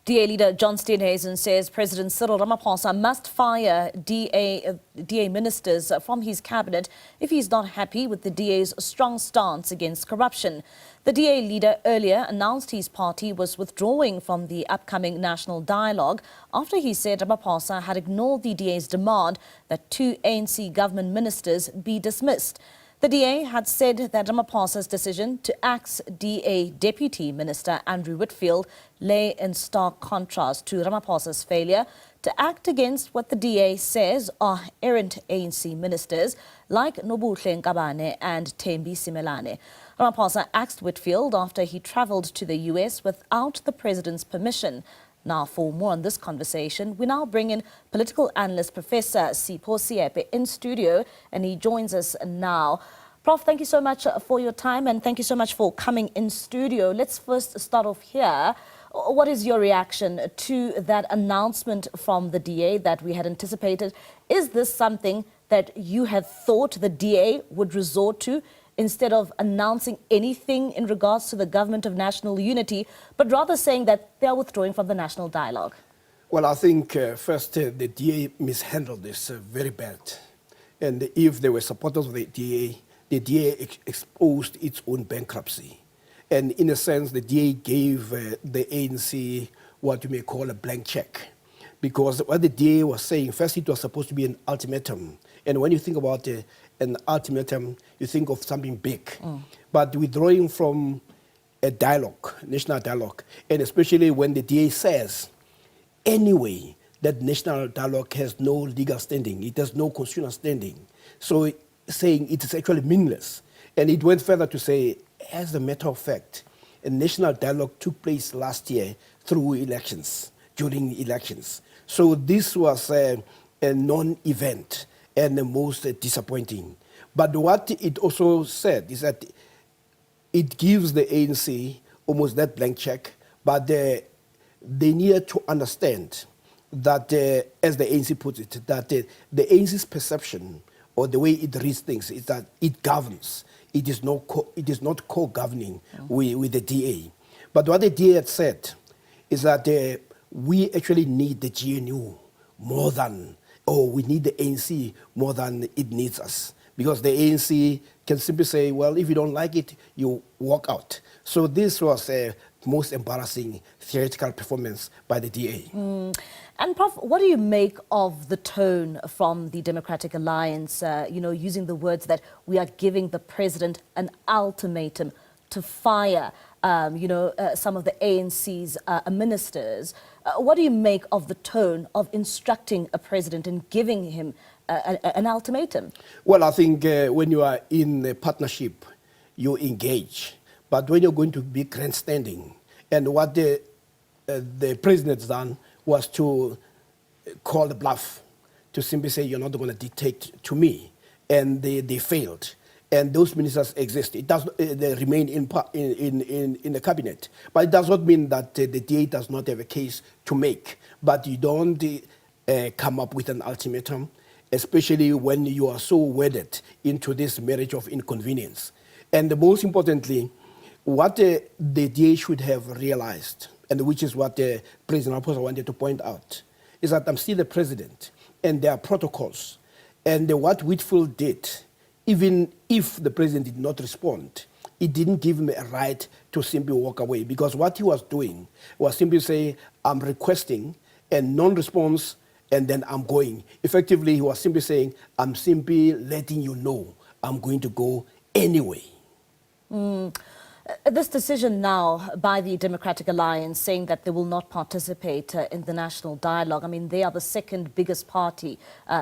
DA leader John Steenhuisen says President Cyril Ramaphosa must fire DA ministers from his cabinet if he's not happy with the DA's strong stance against corruption. The DA leader earlier announced his party was withdrawing from the upcoming national dialogue after he said Ramaphosa had ignored the DA's demand that 2 ANC government ministers be dismissed. The DA had said that Ramaphosa's decision to axe DA Deputy Minister Andrew Whitfield lay in stark contrast to Ramaphosa's failure to act against what the DA says are errant ANC ministers like Nobuhle Nkabane and Thembi Simelane. Ramaphosa axed Whitfield after he travelled to the US without the president's permission. Now, for more on this conversation, we now bring in political analyst Professor Sipho Seepe in studio, and he joins us now. Prof, thank you so much for your time, and thank you so much for coming in studio. Let's first start off here. What is your reaction to that announcement from the DA that we had anticipated? Is this something that you had thought the DA would resort to, instead of announcing anything in regards to the government of national unity, but rather saying that they are withdrawing from the national dialogue? Well, I think first the DA mishandled this very bad. And if they were supporters of the DA exposed its own bankruptcy. And in a sense, the DA gave the ANC what you may call a blank check. Because what the DA was saying, first it was supposed to be an ultimatum. And when you think about an ultimatum, you think of something big. But withdrawing from a dialogue, national dialogue, and especially when the DA says, anyway, that national dialogue has no legal standing, it has no constitutional standing. So saying it is actually meaningless. And it went further to say, as a matter of fact, a national dialogue took place last year through elections, during elections. So this was a non-event and the most disappointing. But what it also said is that it gives the ANC almost that blank check, but they needed to understand that, as the ANC puts it, that the ANC's perception or the way it reads things is that it governs. It is not co-governing with the DA. But what the DA had said is that we actually need the GNU more than, or we need the ANC more than it needs us. Because the ANC can simply say, well, if you don't like it, you walk out. So this was a most embarrassing theoretical performance by the DA. And Prof, what do you make of the tone from the Democratic Alliance, using the words that we are giving the president an ultimatum to fire, some of the ANC's ministers? What do you make of the tone of instructing a president and giving him an ultimatum? Well, I think when you are in a partnership, you engage. But when you're going to be grandstanding, and what the president has done was to call the bluff, to simply say, you're not going to dictate to me. And they failed. And those ministers exist. They remain in the cabinet. But it does not mean that the DA does not have a case to make. But you don't come up with an ultimatum, especially when you are so wedded into this marriage of inconvenience. And most importantly, what the DA should have realized, and which is what President Ramaphosa wanted to point out, is that I'm still the president, and there are protocols. And what Whitfield did, even if the president did not respond, it didn't give him a right to simply walk away, because what he was doing was simply say, I'm requesting a non-response, and then I'm going. Effectively, he was simply saying, I'm simply letting you know I'm going to go anyway. This decision now by the Democratic Alliance saying that they will not participate in the national dialogue, I mean, they are the second biggest party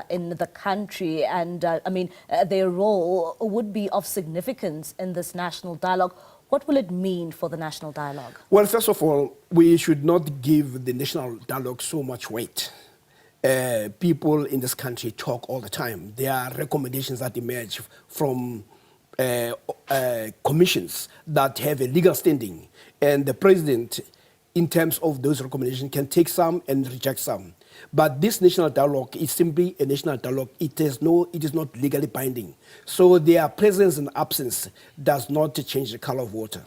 in the country, and their role would be of significance in this national dialogue. What will it mean for the national dialogue? Well, first of all, we should not give the national dialogue so much weight. People in this country talk all the time. There are recommendations that emerge from commissions that have a legal standing, and the president, in terms of those recommendations, can take some and reject some. But this national dialogue is simply a national dialogue. It is not legally binding. So their presence and absence does not change the color of water.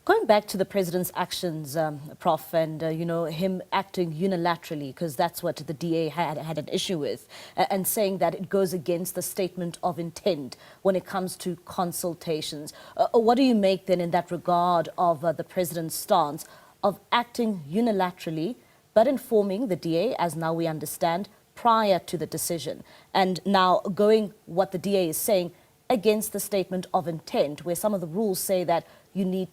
Going back to the president's actions, Prof, and him acting unilaterally, because that's what the DA had an issue with, and saying that it goes against the statement of intent when it comes to consultations. What do you make then in that regard of the president's stance of acting unilaterally, but informing the DA, as now we understand, prior to the decision, and now going what the DA is saying against the statement of intent, where some of the rules say that you need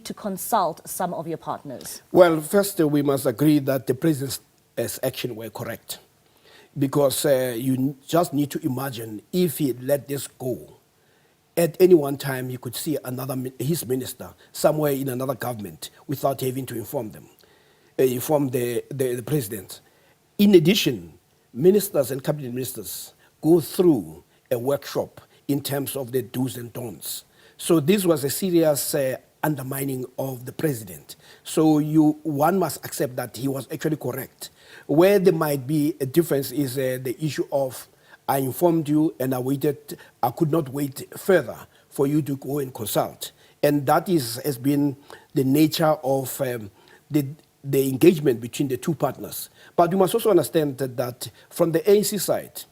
to consult some of your partners? Well, first we must agree that the president's actions were correct, because you just need to imagine if he let this go. At any one time, you could see his minister somewhere in another government without having to inform them, inform the president. In addition, ministers and cabinet ministers go through a workshop in terms of the do's and don'ts. So this was a serious undermining of the president. So one must accept that he was actually correct. Where there might be a difference is the issue of, I informed you and I could not wait further for you to go and consult. And that has been the nature of the engagement between the two partners. But you must also understand that from the ANC side,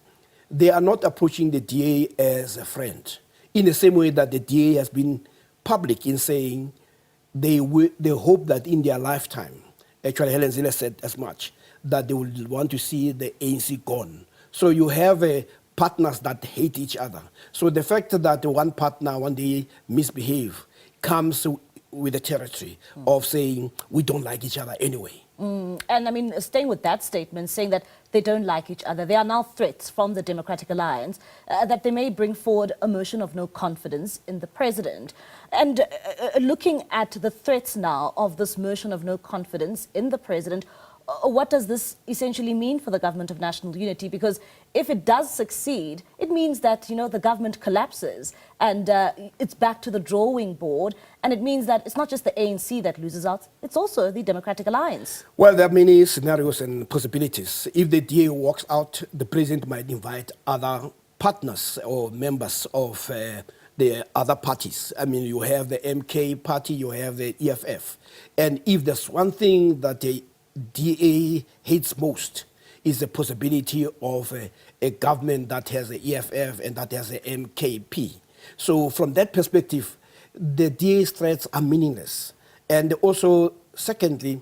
they are not approaching the DA as a friend, in the same way that the DA has been public in saying they hope that in their lifetime, actually Helen Zille said as much, that they would want to see the ANC gone. So you have partners that hate each other. So the fact that one partner one day misbehave comes with the territory of saying we don't like each other anyway. And I mean, staying with that statement, saying that they don't like each other, there are now threats from the Democratic Alliance that they may bring forward a motion of no confidence in the president. And looking at the threats now of this motion of no confidence in the president, what does this essentially mean for the government of national unity? Because if it does succeed, it means that, the government collapses and it's back to the drawing board. And it means that it's not just the ANC that loses out, it's also the Democratic Alliance. Well, there are many scenarios and possibilities. If the DA walks out, the president might invite other partners or members of the other parties. I mean, you have the MK party, you have the EFF. And if there's one thing that the DA hates most, is the possibility of a government that has the EFF and that has the MKP. So from that perspective, the DA's threats are meaningless. And also, secondly,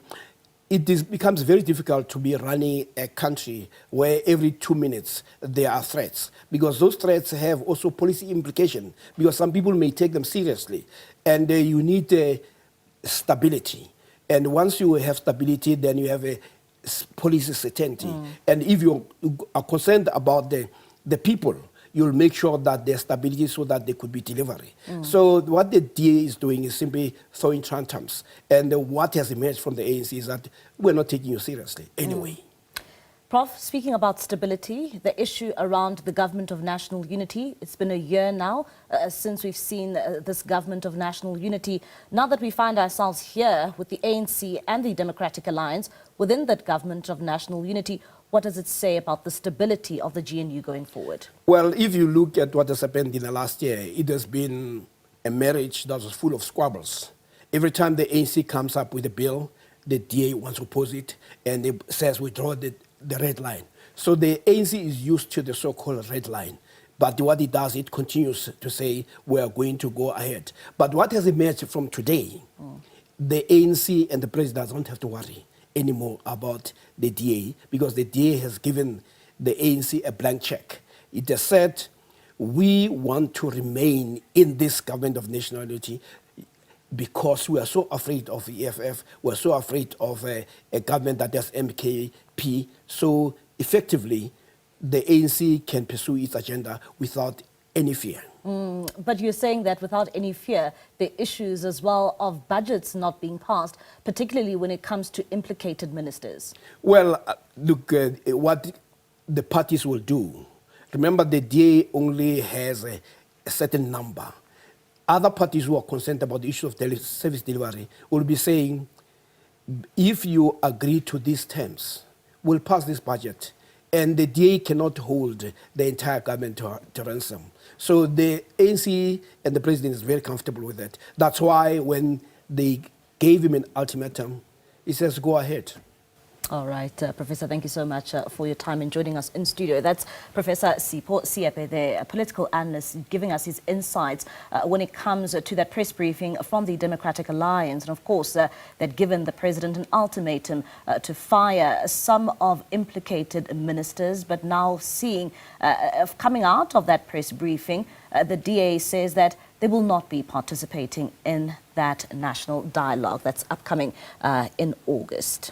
becomes very difficult to be running a country where every 2 minutes there are threats, because those threats have also policy implication, because some people may take them seriously, and you need stability. And once you have stability, then you have a policy certainty. And if you are concerned about the people, you'll make sure that there's stability so that there could be delivery. So what the DA is doing is simply throwing tantrums. And what has emerged from the ANC is that we're not taking you seriously anyway. Prof, speaking about stability, the issue around the government of national unity, it's been a year now since we've seen this government of national unity. Now that we find ourselves here with the ANC and the Democratic Alliance within that government of national unity, what does it say about the stability of the GNU going forward? Well, if you look at what has happened in the last year, it has been a marriage that was full of squabbles. Every time the ANC comes up with a bill, the DA wants to oppose it, and it says withdraw the red line. So the ANC is used to the so-called red line. But what it does, it continues to say, we are going to go ahead. But what has emerged from today, the ANC and the president don't have to worry anymore about the DA, because the DA has given the ANC a blank check. It has said, we want to remain in this government of national unity because we are so afraid of the EFF, we're so afraid of a government that has MKP. So effectively, the ANC can pursue its agenda without any fear. But you're saying that without any fear, the issues as well of budgets not being passed, particularly when it comes to implicated ministers. Well, look, what the parties will do, remember the DA only has a certain number. Other parties who are concerned about the issue of service delivery will be saying, if you agree to these terms, we'll pass this budget. And the DA cannot hold the entire government to ransom. So the ANC and the president is very comfortable with that. That's why when they gave him an ultimatum. He says, go ahead. All right, Professor, thank you so much for your time and joining us in studio. That's Professor Sipho Seepe, the political analyst, giving us his insights when it comes to that press briefing from the Democratic Alliance. And of course, that given the president an ultimatum to fire some of implicated ministers, but now seeing, coming out of that press briefing, the DA says that they will not be participating in that national dialogue that's upcoming in August.